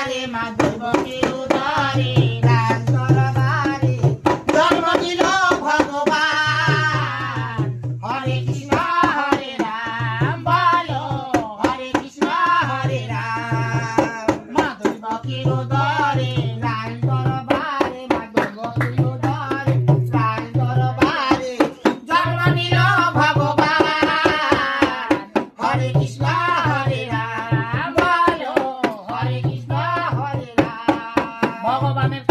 দরবারে মাধবকে উদরে রাজ দরবারে জন্ম দিল ভগবান। হরে কৃষ্ণ হরে রাম বলো হরে কৃষ্ণ হরে রাম। মাধবকে উদরে রাজ দরবারে মাধবকে উদরে রাজ দরবারে জন্ম নিল ভগবান। হরে কৃষ্ণ হরে রাম বলো হরে কৃষ্ণ হরে রাম। ভগবানের